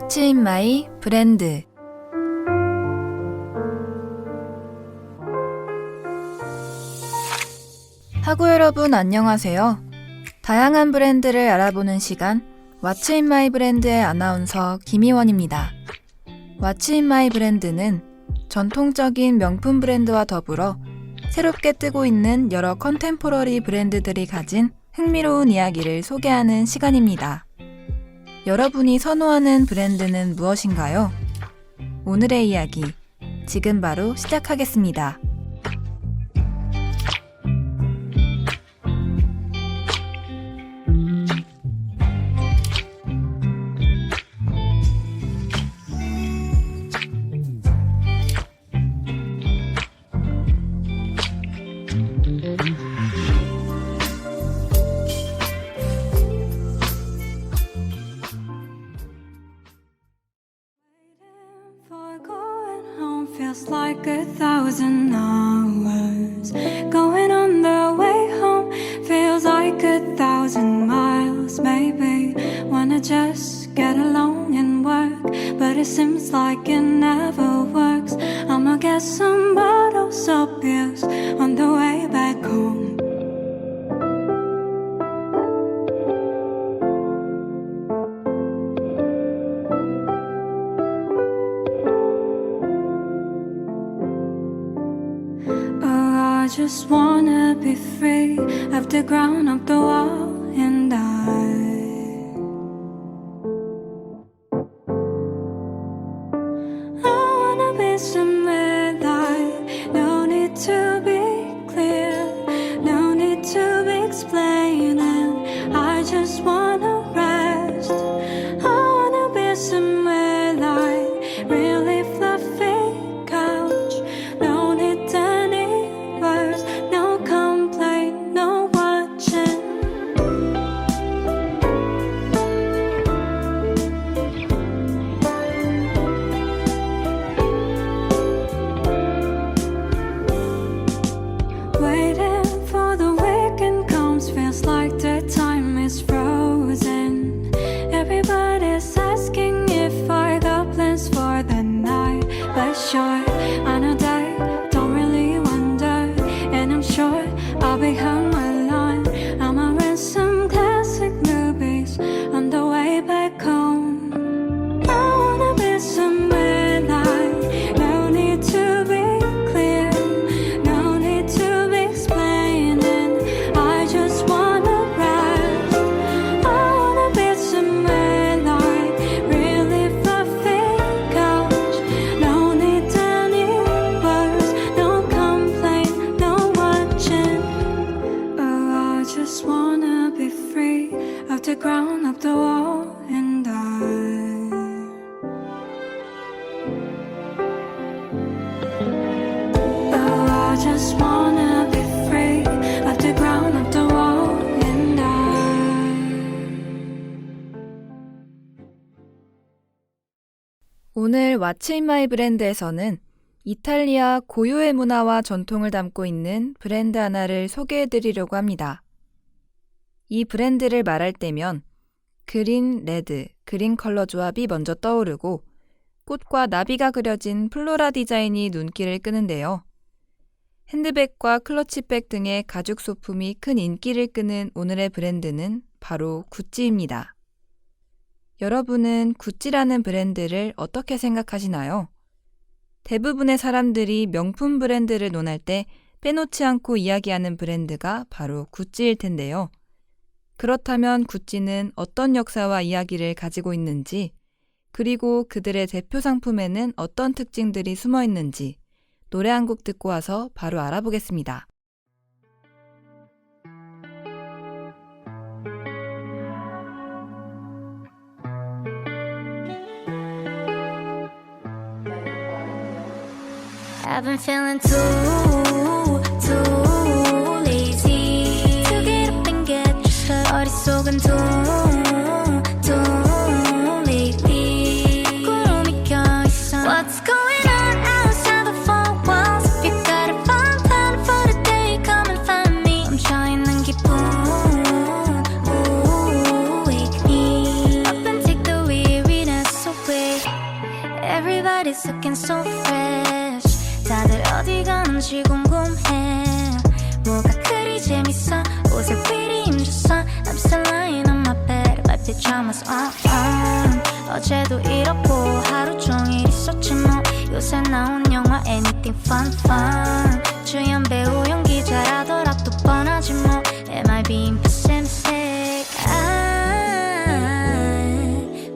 What's in my 브랜드. 하구 여러분 안녕하세요. 다양한 브랜드를 알아보는 시간 What's in my 브랜드의 아나운서 김희원입니다. What's in my 브랜드는 전통적인 명품 브랜드와 더불어 새롭게 뜨고 있는 여러 컨템포러리 브랜드들이 가진 흥미로운 이야기를 소개하는 시간입니다. 여러분이 선호하는 브랜드는 무엇인가요? 오늘의 이야기, 지금 바로 시작하겠습니다. Feels like 1,000 hours. Going on the way home feels like 1,000 miles. Maybe wanna just get along and work, but it seems like it never works. I'ma get some bottles of pills on the way back home. I just wanna be free of the ground, of the wall, and I wanna be somewhere like no need to be clear, no need to be explaining. I just wanna rest. I wanna be somewhere like really fluffy couch, no need to no complaint, no watching. Waiting for the weekend comes, feels like the time is frozen. Everybody's asking if I got plans for the night, but sure, I know they don't really wonder. And I'm sure I'll be home alone. I'ma rent some classic movies on the way back home. I wanna be somewhere like no need to be clear, no need to be explaining. I just wanna rest. I wanna be somewhere like really fluffy couch, no need any words, no complaint, no watching. Oh, I just wanna be free of the ground, of the wall, and Oh, I just wanna be free of the ground, of the wall, and 오늘 What's in my 브랜드에서는 이탈리아 고유의 문화와 전통을 담고 있는 브랜드 하나를 소개해드리려고 합니다. 이 브랜드를 말할 때면 그린, 레드, 그린 컬러 조합이 먼저 떠오르고 꽃과 나비가 그려진 플로라 디자인이 눈길을 끄는데요. 핸드백과 클러치백 등의 가죽 소품이 큰 인기를 끄는 오늘의 브랜드는 바로 구찌입니다. 여러분은 구찌라는 브랜드를 어떻게 생각하시나요? 대부분의 사람들이 명품 브랜드를 논할 때 빼놓지 않고 이야기하는 브랜드가 바로 구찌일 텐데요. 그렇다면 구찌는 어떤 역사와 이야기를 가지고 있는지, 그리고 그들의 대표 상품에는 어떤 특징들이 숨어 있는지 노래 한 곡 듣고 와서 바로 알아보겠습니다. I've been feeling too lazy to get up and get dressed up. 머릿속은 tung lately. 구름이 껴있어. What's going on outside the four walls? If you gotta find time for the day, come and find me. 멈춰있는 기분. Ooh, wake me up and take the weariness away. Everybody's looking so fresh. 다들 어디 가는지 궁금해. 뭐가 그리 재밌어? 옷에 미리 힘줬어. I'm still lying on my bed, my pajamas on. 어제도 이렇고 하루 종일 있었지 뭐. 요새 나온 영화 anything fun fun. 주연 배우 연기 잘하더라 또 뻔하지 뭐. Am I being pessimistic? I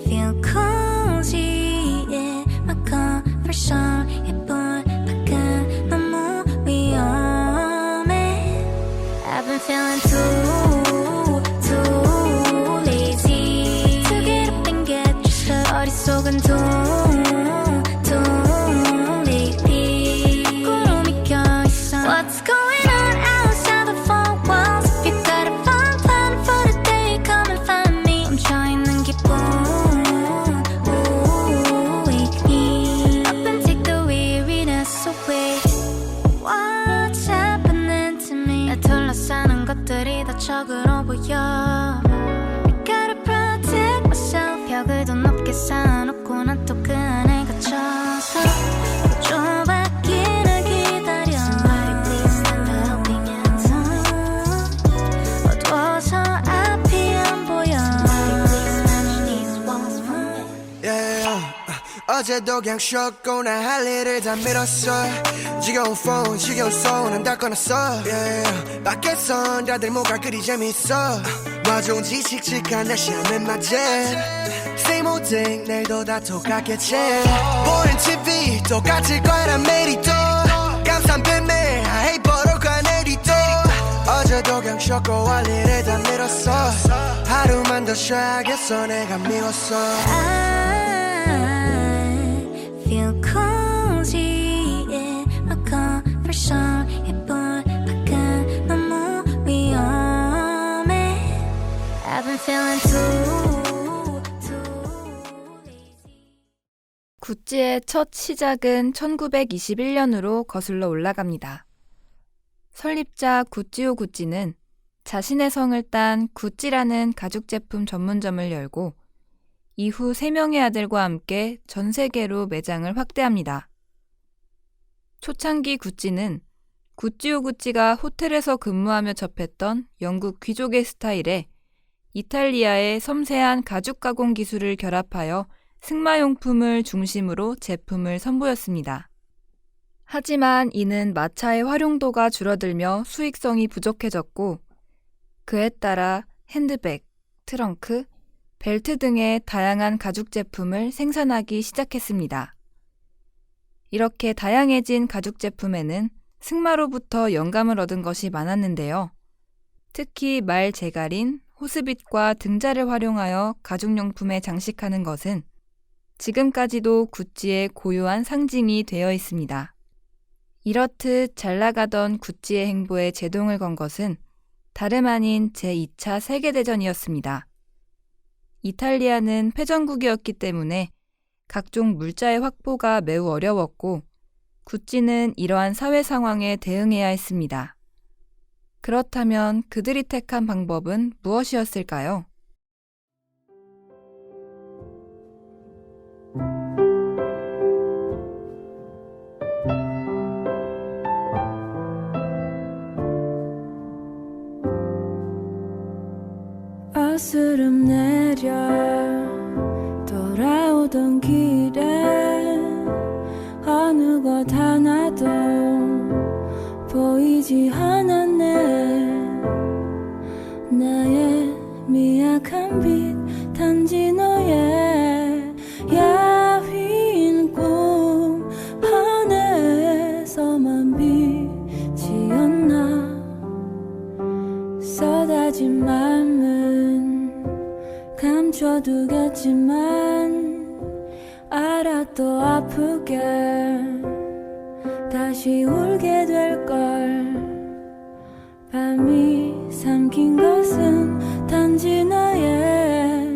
feel cozy in my comfort zone. 예쁜 밖은 너무 위험해. I've been feeling too lazy to get up and get dressed up. 머릿속은 lately 구름이 껴있어. What's going on outside the four walls? If you got a fun plan for the day, come and find me. 멈춰있는 기분 wake me up and take the weariness away. What's happening to me? 나 둘러싸는 것들이 다 적으로 보여. I gotta protect myself. 벽을 더 높게 쌓아놓고 난 또 그 안에 갇혀서 좁아기를 기다려. Somebody please stand helping hand. 어두워서 앞이 안 보여. Somebody please manage these walls for me. Yeah. 어제도 그냥 쉬었고 나 할 일을 다 밀었어. 지겨운 폰 지겨운 손은 다 꺼놨어. Yeah. 밖에선 다들 뭐가 그리 재밌어. 놔준 지칙칙한 날씨는 맞아. Same old thing 내일도 다 똑같겠지. 보는 TV 똑같을 거야 난 매일이 또. 감싼 뱀매 I hate 버럭한 내리도. 어제도 그냥 쉬었고 할 일을 다 밀었어. 하루만 더 쉬어야겠어 내가 미웠어. I feel cozy in my comfort zone. 예쁜 밖은 너무 위험해. I've been feeling too lazy. 구찌의 첫 시작은 1921년으로 거슬러 올라갑니다. 설립자 구찌오 구찌는 자신의 성을 딴 구찌라는 가죽 제품 전문점을 열고 이후 3명의 아들과 함께 전 세계로 매장을 확대합니다. 초창기 구찌는 구찌오 구찌가 호텔에서 근무하며 접했던 영국 귀족의 스타일에 이탈리아의 섬세한 가죽 가공 기술을 결합하여 승마용품을 중심으로 제품을 선보였습니다. 하지만 이는 마차의 활용도가 줄어들며 수익성이 부족해졌고 그에 따라 핸드백, 트렁크, 벨트 등의 다양한 가죽 제품을 생산하기 시작했습니다. 이렇게 다양해진 가죽 제품에는 승마로부터 영감을 얻은 것이 많았는데요. 특히 말 제갈인 호스빗과 등자를 활용하여 가죽용품에 장식하는 것은 지금까지도 구찌의 고유한 상징이 되어 있습니다. 이렇듯 잘 나가던 구찌의 행보에 제동을 건 것은 다름 아닌 제2차 세계대전이었습니다. 이탈리아는 패전국이었기 때문에 각종 물자의 확보가 매우 어려웠고 구찌는 이러한 사회 상황에 대응해야 했습니다. 그렇다면 그들이 택한 방법은 무엇이었을까요? 어스름 내려 돌아오던 길에 어느 곳 하나도 보이지 않았네. 나의 미약한 빛 단지 너의 야윈 꿈 안에서만 빛이었나. 쏟아진 맘은 감춰두겠지만 알아 또 아프게 다시 울게 될걸. 밤이 삼킨 것은 단지 나의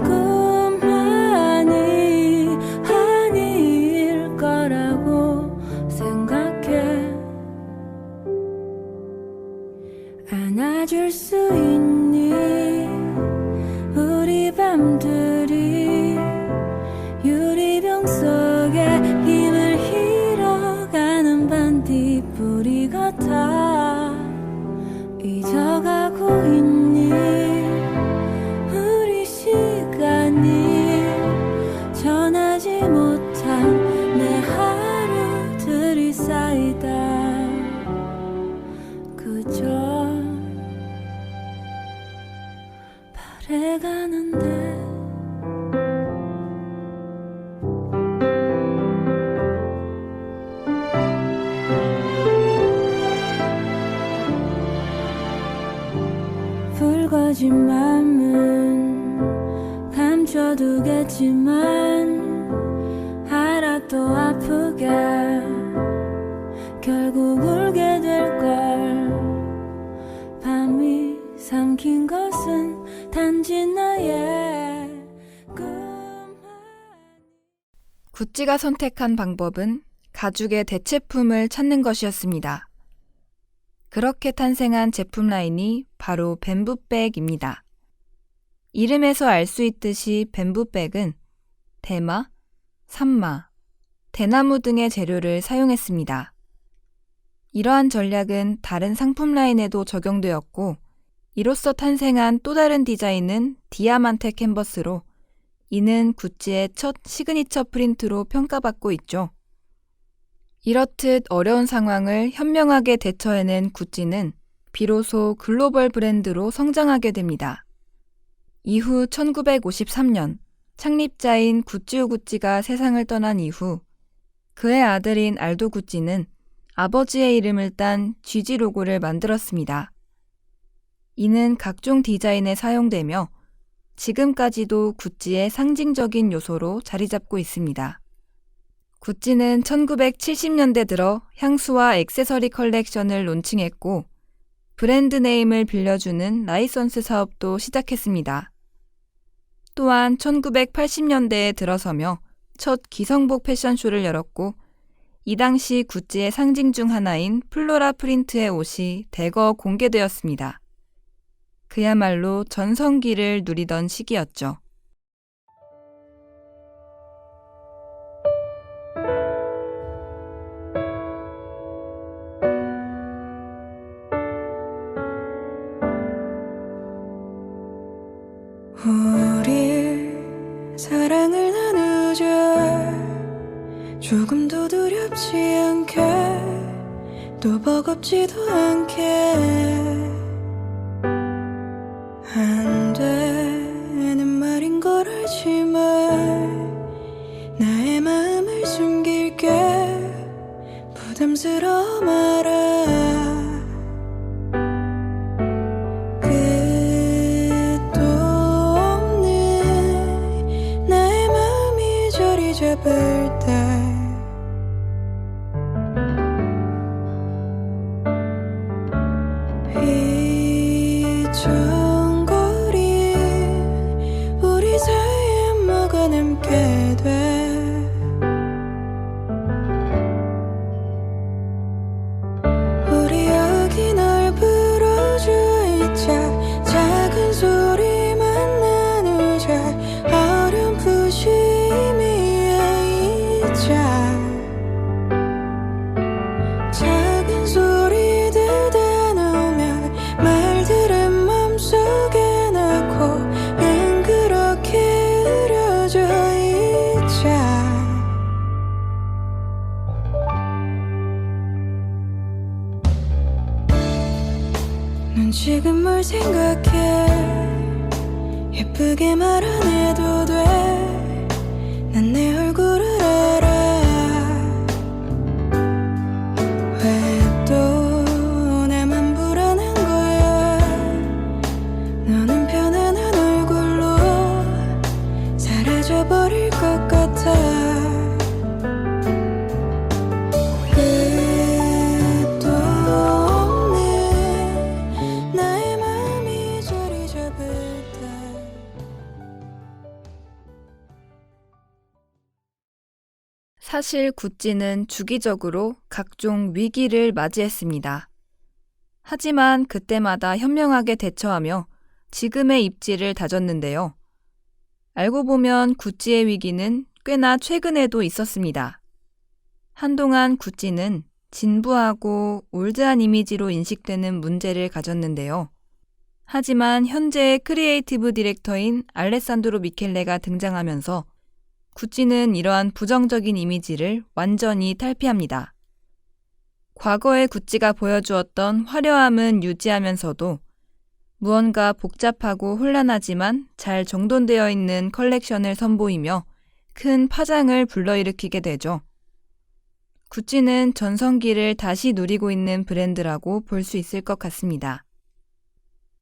꿈만이 아닐 거라고 생각해. 안아줄 수 있니 우리 밤들이 유리병 속에 변하지 못한 내 하루들이 쌓이다 그저 바래가는데 붉어진 맘은 감춰두겠지만 알아 또 아프게 결국 울게 될걸 밤이 삼킨 것은 단지 나의 꿈 구찌가 선택한 방법은 가죽의 대체품을 찾는 것이었습니다. 그렇게 탄생한 제품 라인이 바로 뱀부백입니다. 이름에서 알 수 있듯이 뱀부백은 대마, 산마, 대나무 등의 재료를 사용했습니다. 이러한 전략은 다른 상품 라인에도 적용되었고 이로써 탄생한 또 다른 디자인은 디아만테 캔버스로 이는 구찌의 첫 시그니처 프린트로 평가받고 있죠. 이렇듯 어려운 상황을 현명하게 대처해낸 구찌는 비로소 글로벌 브랜드로 성장하게 됩니다. 이후 1953년 창립자인 구찌오 구찌가 세상을 떠난 이후 그의 아들인 알도 구찌는 아버지의 이름을 딴 GG 로고를 만들었습니다. 이는 각종 디자인에 사용되며 지금까지도 구찌의 상징적인 요소로 자리 잡고 있습니다. 구찌는 1970년대 들어 향수와 액세서리 컬렉션을 론칭했고 브랜드 네임을 빌려주는 라이선스 사업도 시작했습니다. 또한 1980년대에 들어서며 첫 기성복 패션쇼를 열었고 이 당시 구찌의 상징 중 하나인 플로라 프린트의 옷이 대거 공개되었습니다. 그야말로 전성기를 누리던 시기였죠. 우리 사랑을 나누자 조금도 두렵지 않게 또 버겁지도 않게 안 되는 말인 걸 알지만 나의 마음을 숨길게 부담스러워 말아 잡을 때 휘청거린 우리 사이에 뭐가 남게 돼 우리 여기 널 불어줘 있자 작은 소리만 나누자 어렴풋이 작은 소리들 다 넣으면 말들은 맘속에 낳고 난 그렇게 흐려져 있자 넌 지금 뭘 생각해 예쁘게 말 안 해도 돼 난 내 얼굴을 알아 왜 또 나만 불안한 거야 너는 편안한 얼굴로 사라져버릴 것 같아 끝도 없는 나의 마음이 자리 잡을 때 사실 구찌는 주기적으로 각종 위기를 맞이했습니다. 하지만 그때마다 현명하게 대처하며 지금의 입지를 다졌는데요. 알고 보면 구찌의 위기는 꽤나 최근에도 있었습니다. 한동안 구찌는 진부하고 올드한 이미지로 인식되는 문제를 가졌는데요. 하지만 현재의 크리에이티브 디렉터인 알레산드로 미켈레가 등장하면서 구찌는 이러한 부정적인 이미지를 완전히 탈피합니다. 과거의 구찌가 보여주었던 화려함은 유지하면서도 무언가 복잡하고 혼란하지만 잘 정돈되어 있는 컬렉션을 선보이며 큰 파장을 불러일으키게 되죠. 구찌는 전성기를 다시 누리고 있는 브랜드라고 볼 수 있을 것 같습니다.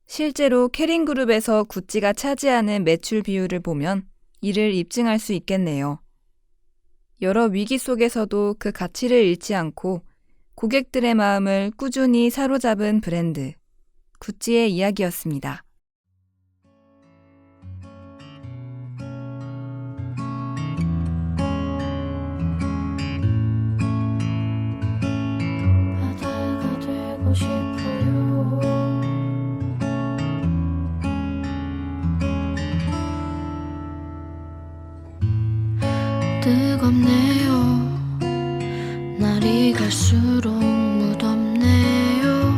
실제로 캐링그룹에서 구찌가 차지하는 매출 비율을 보면 이를 입증할 수 있겠네요. 여러 위기 속에서도 그 가치를 잃지 않고 고객들의 마음을 꾸준히 사로잡은 브랜드, 구찌의 이야기였습니다. 바다가 되고 싶어요. 뜨겁네요. 날이 갈수록 무덥네요.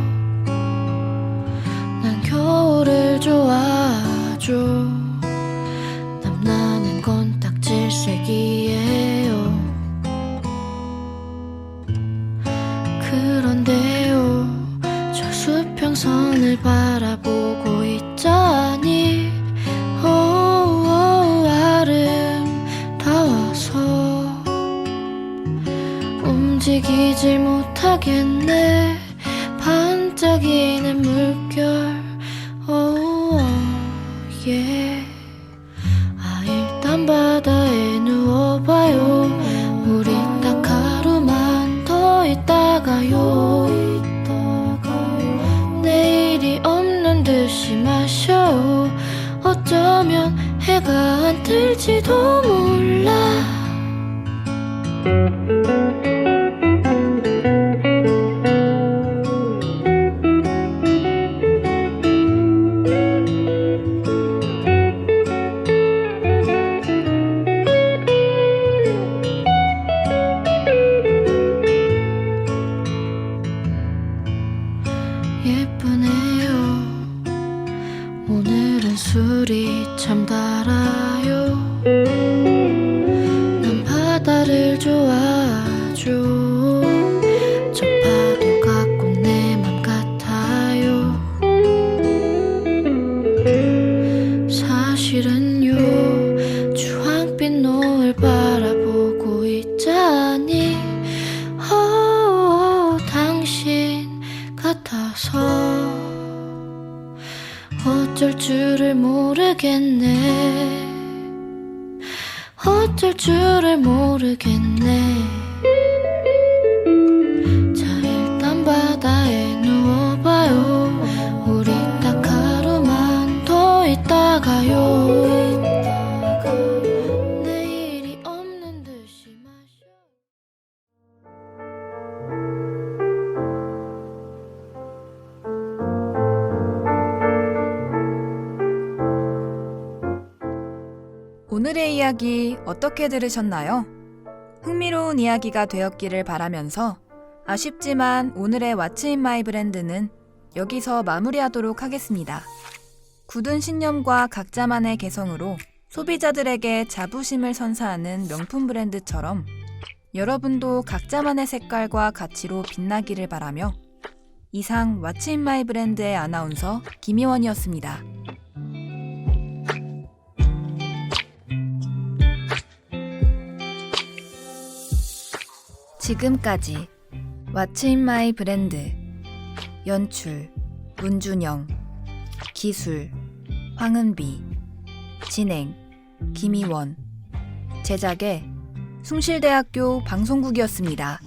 난 겨울을 좋아하죠. 땀나는 건 딱 질색이에요. 그런데요, 저 수평선을 바라보고 있자니 아름다워서 움직이질 못하겠네. 반짝이는 물결 일단 바다에 누워봐요. 우리 딱 하루만 더 있다가요. 내일이 없는 듯이 마셔요. 어쩌면 해가 안 뜰지도 몰라. 예쁘네요. 오늘은 술이 참 달아요. 난 바다를 좋아하죠. 저 파도가 꼭 내 맘 같아요. 사실은요, 주황빛 노을 바라보고 있자니 당신 같아서 어쩔 줄을 모르겠네. 어쩔 줄을 모르겠네. 자, 일단 바다에 누워봐요. 우리 딱 하루만 더 있다가요. 내일이 없는 듯이 마셔. 오늘의 이야기 어떻게 들으셨나요? 흥미로운 이야기가 되었기를 바라면서 아쉽지만 오늘의 왓츠 인 마이 브랜드는 여기서 마무리하도록 하겠습니다. 굳은 신념과 각자만의 개성으로 소비자들에게 자부심을 선사하는 명품 브랜드처럼 여러분도 각자만의 색깔과 가치로 빛나기를 바라며 이상 왓츠 인 마이 브랜드의 아나운서 김희원이었습니다. 지금까지 왓츠 인 마이 브랜드 연출 문준영, 기술 황은비, 진행 김희원, 제작의 숭실대학교 방송국이었습니다.